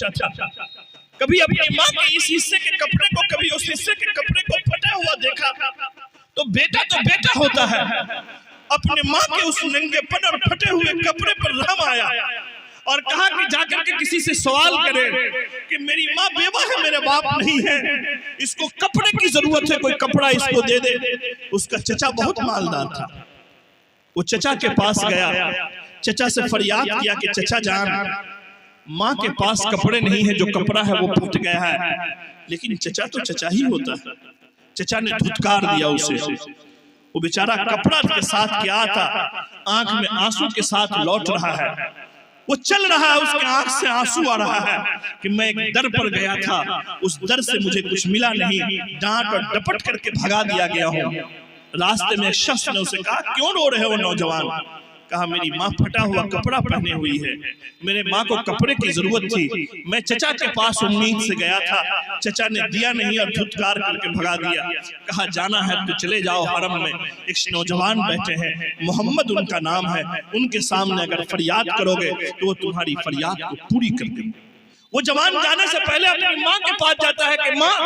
بچہ تھا، کبھی اپنی ماں کے اس حصے کے کپڑے کو کبھی اس حصے کے کپڑے کو پھٹا ہوا دیکھا تو بیٹا ہوتا ہے، اپنے ماں کے اس ننگے پن اور پھٹے ہوئے کپڑے پر رحم آیا اور کہا کہ جا کر کے کسی سے سوال کرے کہ میری ماں بیوہ ہے، میرے باپ نہیں ہے، اس کو کپڑے کی ضرورت ہے، کوئی کپڑا اس کو دے دے۔ اس کا چچا بہت مالدار تھا، وہ چچا کے پاس گیا، چچا سے فریاد کیا کہ چچا جان ماں کے پاس کپڑے نہیں ہیں، جو کپڑا ہے وہ پھٹ گیا ہے۔ لیکن چچا تو چچا ہی ہوتا ہے، چچا نے دھتکار دیا اسے، وہ بیچارہ کپڑا کے ساتھ کیا تھا، آنکھ میں آنسو کے ساتھ لوٹ رہا ہے، وہ چل رہا ہے، اس کے آنکھ سے آنسو آ رہا ہے کہ میں ایک در پر گیا تھا، اس در سے مجھے کچھ ملا نہیں، ڈانٹ اور ڈپٹ کر کے بھگا دیا گیا ہوں۔ راستے میں ایک شخص نے اسے کہا کیوں رو رہے ہو نوجوان؟ کہا میری ماں پھٹا ہوا کپڑا پہنے ہوئی ہے، میرے ماں کو کپڑے کی ضرورت تھی، میں چچا کے پاس امید سے گیا تھا، چچا نے دیا نہیں اور دھتکار کر کے بھگا دیا۔ کہا جانا ہے تو چلے جاؤ حرم میں، ایک نوجوان بیٹھے ہیں، محمد ان کا نام ہے، ان کے سامنے اگر فریاد کرو گے تو وہ تمہاری فریاد کو پوری کر دیں گے۔ وہ جوان جانے سے پہلے اپنی ماں کے پاس جاتا ہے کہ ماں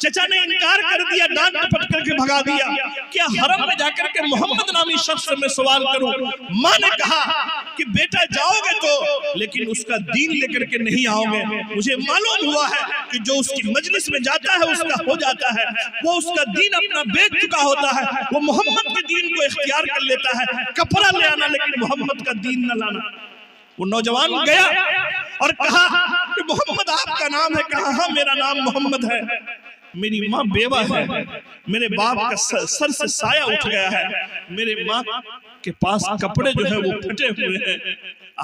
چچا نے انکار کر دیا، ڈانٹ ڈپٹ کر کے بھگا دیا، کیا حرم میں جا کر کے محمد نامی شخص سے میں سوال کروں؟ ماں نے کہا کہ بیٹا جاؤ گے تو لیکن اس کا دین لے کر کے نہیں آؤ گے، مجھے معلوم ہوا ہے کہ جو اس کی مجلس میں جاتا ہے اس کا ہو جاتا ہے، وہ اس کا دین اپنا بیچ چکا ہوتا ہے، وہ محمد کے دین کو اختیار کر لیتا ہے، کپڑا لے آنا لیکن محمد کا دین نہ لانا۔ وہ نوجوان گیا اور کہا کہ محمد آپ کا نام ہے؟ کہا ہاں میرا نام محمد ہے، میری ماں بیوہ ہے، میرے باپ کا سر سے سایہ اٹھ گیا ہے، میرے ماں کے پاس کپڑے جو ہے وہ پھٹے ہوئے ہیں،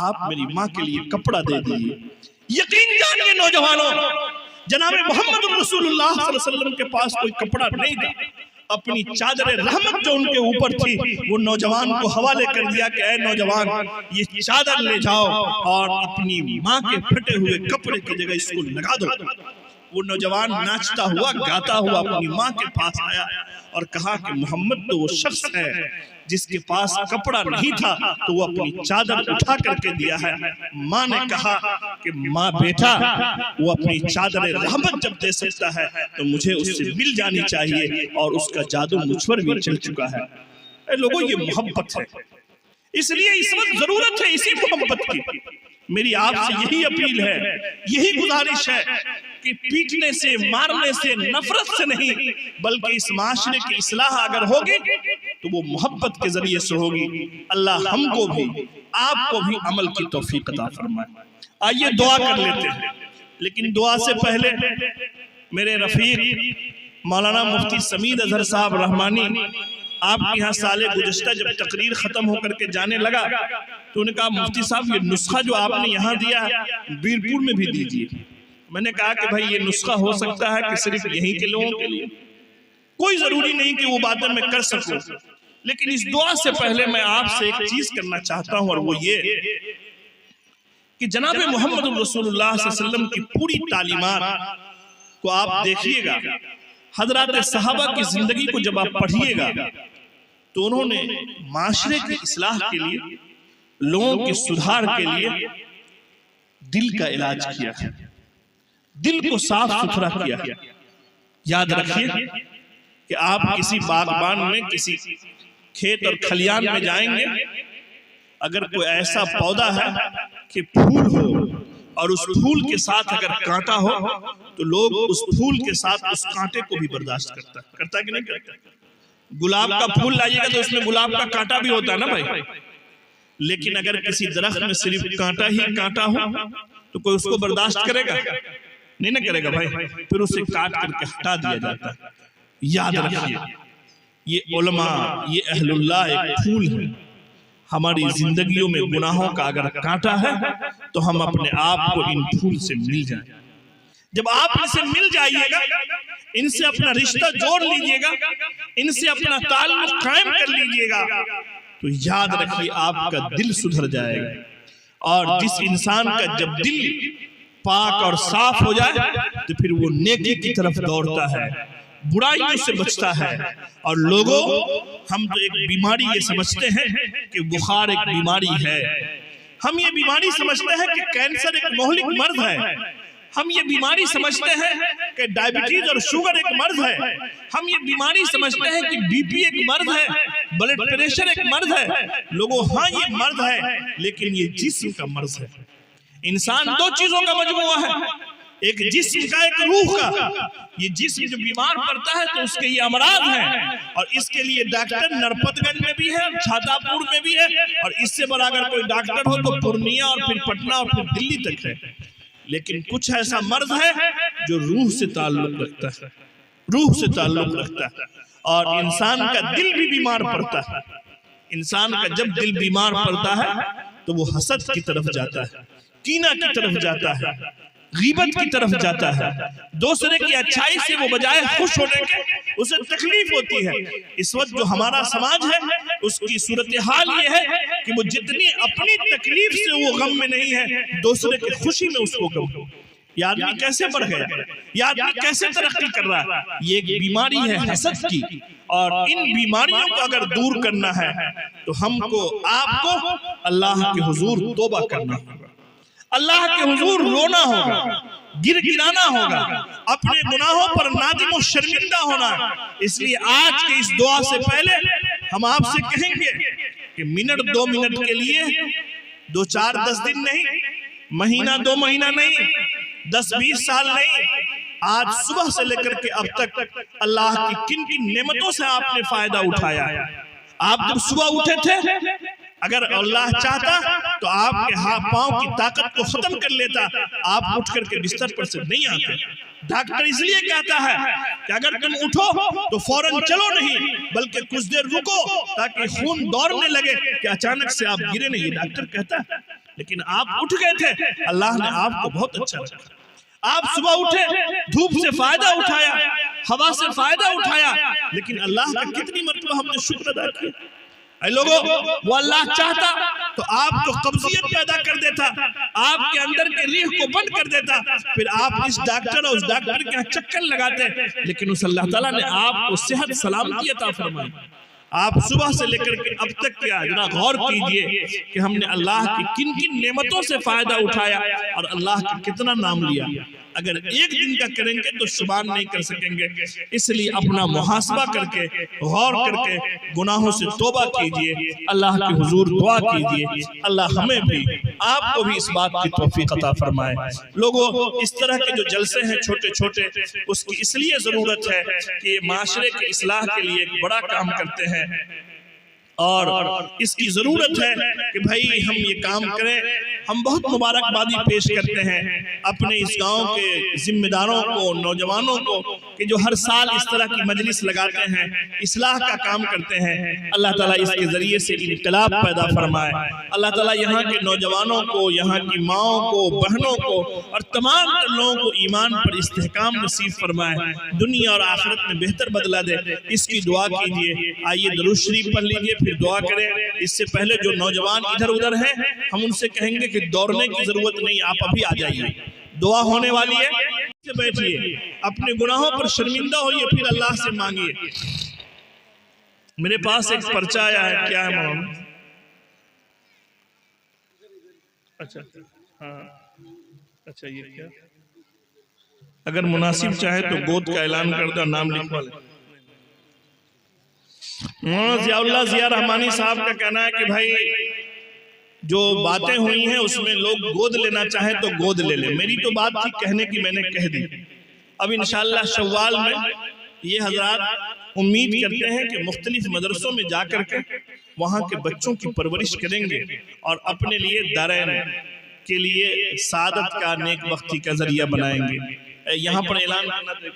آپ میری ماں کے لیے کپڑا دے دیئے۔ یقین جانیے نوجوانوں، جناب محمد رسول اللہ صلی اللہ علیہ وسلم کے پاس کوئی کپڑا نہیں تھا، اپنی چادر رحمت جو ان کے اوپر تھی وہ نوجوان کو حوالے کر دیا کہ اے نوجوان یہ چادر لے جاؤ اور اپنی ماں کے پھٹے ہوئے کپڑے کی جگہ اس کو لگا دو۔ وہ نوجوان ناچتا ہوا گاتا ہوا اپنی ماں کے پاس آیا اور کہا کہ محمد تو وہ شخص ہے جس کے پاس کپڑا نہیں تھا تو وہ اپنی چادر اٹھا کر کے دیا ہے۔ ماں نے کہا کہ ماں بیٹا وہ اپنی چادر رحمت جب دے سکتا ہے تو مجھے اس سے مل جانی چاہیے، اور اس کا جادو مجھ پر بھی چل چکا ہے۔ اے لوگوں یہ محبت ہے، اس لیے اس وقت ضرورت ہے اسی محبت کی۔ میری آپ سے یہی اپیل ہے، یہی گزارش ہے کہ پیٹنے سے مارنے سے نفرت سے نہیں بلکہ اس معاشرے کی اصلاح اگر ہوگی تو وہ محبت کے ذریعے سے ہوگی۔ اللہ ہم کو بھی آپ کو بھی عمل کی توفیق عطا فرمائے۔ آئیے دعا کر لیتے ہیں، لیکن دعا سے پہلے میرے رفیق مولانا مفتی سمید اظہر صاحب رحمانی آپ کے یہاں سال گزشتہ جب تقریر ختم ہو کر کے جانے لگا تو انہوں نے کہا مفتی صاحب یہ نسخہ جو آپ نے یہاں دیا ہے بیرپور میں بھی دیجیے۔ میں نے کہا کہ بھائی یہ نسخہ ہو سکتا ہے کہ صرف یہیں کے لوگوں کے لیے، کوئی ضروری نہیں کہ وہ باتیں میں کر سکوں، لیکن اس دعا سے پہلے میں آپ سے ایک چیز کرنا چاہتا ہوں، اور وہ یہ کہ جناب محمد رسول اللہ صلی اللہ علیہ وسلم کی پوری تعلیمات کو آپ دیکھیے گا، حضرات صحابہ کی زندگی کو جب آپ پڑھیے گا تو انہوں نے معاشرے کی اصلاح کے لیے، لوگوں کے سدھار کے لیے دل کا علاج کیا، دل کو صاف ستھرا کیا۔ یاد رکھیے کہ آپ کسی باغبان میں کسی کھیت اور کھلیان میں جائیں گے، اگر کوئی ایسا پودا ہے کہ پھول ہو اور اس پھول کے ساتھ اگر کانٹا ہو تو لوگ اس پھول کے ساتھ اس کانٹے کو بھی برداشت کرتا ہے کہ نہیں کرتا؟ گلاب کا پھول لائیے گا تو اس میں گلاب کا کانٹا بھی ہوتا ہے نا بھائی، لیکن اگر کسی درخت میں صرف کانٹا ہی کانٹا ہو تو کوئی اس کو برداشت کرے گا؟ نہیں نہ کرے گا بھائی، پھر اسے کاٹ کر کے ہٹا دیا جاتا ہے۔ یاد رکھیے یہ علماء، یہ اہل اللہ ایک پھول ہے، ہماری زندگیوں میں گناہوں کا اگر کانٹا ہے تو ہم اپنے آپ کو ان پھول سے مل جائیں۔ جب آپ ان سے مل جائیے گا، ان سے اپنا رشتہ جوڑ لیجئے گا، ان سے اپنا تعلق قائم کر لیجئے گا تو یاد رکھیے آپ کا دل سدھر جائے گا، اور جس انسان کا جب دل پاک اور صاف ہو جائے تو پھر وہ نیکی کی طرف دوڑتا ہے، برائیوں سے بچتا ہے۔ اور لوگوں ہم تو ایک بیماری یہ سمجھتے ہیں کہ بخار ایک بیماری ہے، ہم یہ بیماری سمجھتے ہیں کہ کینسر ایک مہلک مرض ہے، ہم یہ بیماری سمجھتے ہیں کہ ڈائبٹیز اور شوگر ایک مرض ہے، ہم یہ بیماری سمجھتے ہیں کہ بی پی ایک مرض ہے، بلڈ پریشر ایک مرض ہے۔ لوگوں ہاں یہ مرض ہے، لیکن یہ جسم کا مرض ہے۔ انسان دو چیزوں کا مجموعہ ہے، ایک جسم کا ایک روح کا۔ یہ جسم جو بیمار پڑتا ہے تو اس کے یہ امراض ہیں، اور اس کے لیے ڈاکٹر نرپت گنج میں بھی ہے، چھاتا پور میں بھی ہے، اور اس سے بڑا اگر کوئی ڈاکٹر ہو تو پورنیہ اور پھر پٹنہ اور پھر دلی تک ہے۔ لیکن کچھ ایسا مرض ہے جو روح سے تعلق رکھتا ہے، روح سے تعلق رکھتا ہے، اور انسان کا دل بھی بیمار پڑتا ہے۔ انسان کا جب دل بیمار پڑتا ہے تو وہ حسد کی طرف جاتا ہے، کینہ کی طرف جاتا ہے، غیبت کی طرف جاتا ہے، دوسرے کی اچھائی سے وہ بجائے خوش ہونے کے اسے تکلیف ہوتی ہے۔ اس وقت جو ہمارا سماج ہے اس کی صورتحال یہ ہے کہ وہ جتنی اپنی تکلیف سے وہ غم میں نہیں ہے، دوسرے کی خوشی میں اس کو غم ہے۔ یہ آدمی کیسے بڑھ گیا، یہ آدمی کیسے ترقی کر رہا ہے؟ یہ ایک بیماری ہے حسد کی، اور ان بیماریوں کو اگر دور کرنا ہے تو ہم کو، آپ کو اللہ کے حضور توبہ کرنا ہوگا، اللہ کے حضور رونا ہوگا، گر گرانا ہوگا، اپنے گناہوں پر نادم و شرمندہ ہونا۔ اس لیے آج کے اس دعا سے پہلے ہم آپ سے کہیں گے کہ منٹ دو منٹ کے لیے، 2 4 10 دن نہیں، مہینہ 2 مہینہ نہیں، 10 20 سال نہیں، آج صبح سے لے کر کے اب تک اللہ کی کن کن نعمتوں سے آپ نے فائدہ اٹھایا ہے۔ آپ جب صبح اٹھے تھے، اگر اللہ چاہتا تو آپ کے پاؤں کی طاقت کو ختم کر لیتا، آپ اٹھ کر کے بستر پر سے نہیں آتے۔ ڈاکٹر اس لیے کہتا ہے کہ اگر تم اٹھو تو فوراً چلو نہیں، بلکہ کچھ دیر رکو تاکہ خون دوڑنے لگے کہ اچانک سے آپ گرے نہیں، یہ ڈاکٹر کہتا ہے۔ لیکن آپ اٹھ گئے تھے، اللہ نے آپ کو بہت اچھا رکھا۔ آپ صبح اٹھے، دھوپ سے فائدہ اٹھایا، ہوا سے فائدہ اٹھایا، لیکن اللہ کا کتنی مرتبہ ہم نے شکر ادا کیا۔ اے لوگوں، وہ اللہ چاہتا تو آپ کو قبضیت پیدا کر دیتا، آپ کے اندر کے ریح کو بند کر دیتا، پھر آپ اس ڈاکٹر اور اس ڈاکٹر کے چکر لگاتے، لیکن اس اللہ تعالیٰ نے آپ کو صحت سلامتی عطا فرمائی۔ آپ صبح سے لے کر کے اب تک کیا ذرا غور کیجئے کہ ہم نے اللہ کی کن کن نعمتوں سے فائدہ اٹھایا اور اللہ کا کتنا نام لیا۔ اگر ایک دن کا کریں گے تو شمار نہیں کر سکیں گے، اس لیے اپنا محاسبہ کر کے، غور کر کے گناہوں سے توبہ کیجئے، اللہ کے حضور دعا کیجئے، اللہ ہمیں بھی آپ کو بھی اس بات کی توفیق عطا فرمائے۔ لوگوں، اس طرح کے جو جلسے ہیں چھوٹے چھوٹے، اس کی اس لیے ضرورت ہے کہ یہ معاشرے کے اصلاح کے لیے ایک بڑا کام کرتے ہیں، اور اس کی ضرورت ہے کہ بھائی ہم یہ کام کریں۔ ہم بہت مبارکبادی پیش کرتے ہیں اپنے اس گاؤں کے ذمہ داروں کو، نوجوانوں کو، کہ جو ہر سال اس طرح کی مجلس لگاتے ہیں، اصلاح کا کام کرتے ہیں۔ اللہ تعالیٰ اس کے ذریعے سے انقلاب پیدا فرمائے۔ اللہ تعالیٰ یہاں کے نوجوانوں کو، یہاں کی ماؤں کو، بہنوں کو اور تمام لوگوں کو ایمان پر استحکام نصیب فرمائے، دنیا اور آخرت میں بہتر بدلہ دے۔ اس کی دعا کیجئے۔ آئیے درود شریف پڑھ لیجئے، پھر دعا کریں۔ اس سے پہلے جو نوجوان ادھر ادھر ہیں، ہم ان سے کہیں گے کہ دوڑنے کی ضرورت نہیں، آپ ابھی آ جائیے، دعا ہونے والی ہے۔ بیٹھیے، اپنے گناہوں پر شرمندہ ہوئیے، پھر اللہ سے مانگیے۔ میرے پاس ایک پرچہ آیا ہے، کیا ہے محمد؟ اچھا ہاں، اچھا یہ کیا؟ اگر مناسب چاہے تو گود کا اعلان کر دو، نام لکھوا لیں۔ ضیاء اللہ ضیاء رحمانی صاحب کا کہنا ہے کہ بھائی جو باتیں ہوئی ہیں اس میں لوگ گود لینا چاہیں تو گود لے لیں۔ میری تو بات تھی کہنے کی، میں نے کہہ دی۔ اب انشاءاللہ شوال میں یہ حضرات امید کرتے ہیں کہ مختلف مدرسوں میں جا کر کے وہاں کے بچوں کی پرورش کریں گے اور اپنے لیے دارین کے لیے سعادت کا، نیک بختی کا ذریعہ بنائیں گے۔ یہاں پر اعلان کرنا تھا،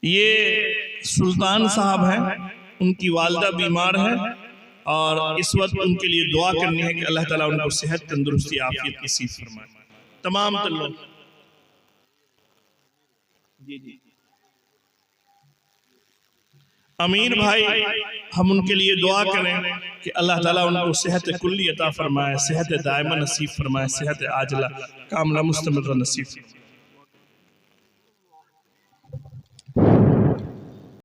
یہ سلطان صاحب ہیں، ان کی والدہ بیمار ہے اور اس وقت ان کے لیے دعا کرنی ہے کہ اللہ تعالیٰ ان کو صحت، تندرستی، عافیت نصیب فرمائے۔ تمام لوگ جی امیر بھائی، ہم ان کے لیے دعا کریں کہ اللہ تعالیٰ ان کو صحت کلی عطا فرمائے، صحت دائمہ نصیب فرمائے، صحت عاجلہ کاملہ مستمرہ نصیب فرمائے۔